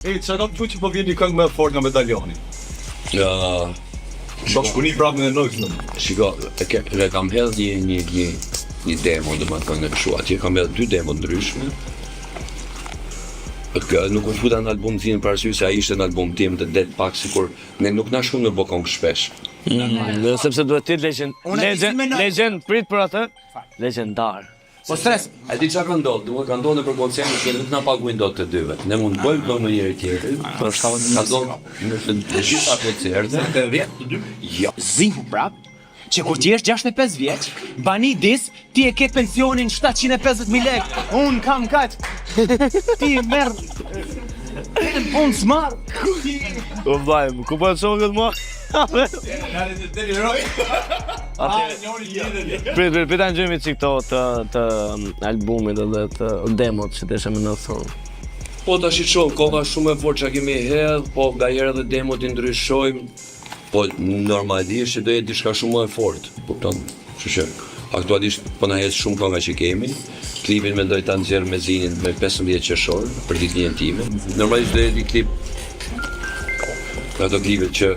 Çfarë do të thotë që po vjen një këngë më fort nga Medaljoni? Shkoni prapë me Noxën. Shiko, e kam hedh një demo, domethënë kështu, atje kam hedh 2 demo ndryshme. Nuk u futa në album tim për arsye se ai ishte në album tim të det pak sikur ne nuk na shkon me bokon shpesh. Sepse duhet të legend prit për atë. Legendar. Po stres. A di çfarë ka ndodhur? Duhet ka ndodhur për koncertin që nuk na paguajnë dot të dyve. Ne mund të bëjmë këngë me njëri tjetrin. Po Ka ndodhur në të gjitha koncertet. Të 10 të 2. Jo. Zihu prap, që kur ti je 65 vjeç, bani dis, ti e ke pensionin 750.000 lekë. Un kam kaq. Ti merr punë smar. O vllai, ku po të shoh këtë mua? Prit ta ngjojmë çik të albumit edhe të demot që desha më në thonë. Po tash i shoh, koha shumë e fortë që kemi hedh, po ngaherë edhe demot i ndryshojmë. Po normalisht që do jetë diçka shumë më e fortë, kupton? Kështu që aktualisht po na hedh shumë kënga që kemi. Klipin mendoj ta nxjerr me Zinin me 15 qershor për ditën time. Normalisht do jetë një klip ato klipet që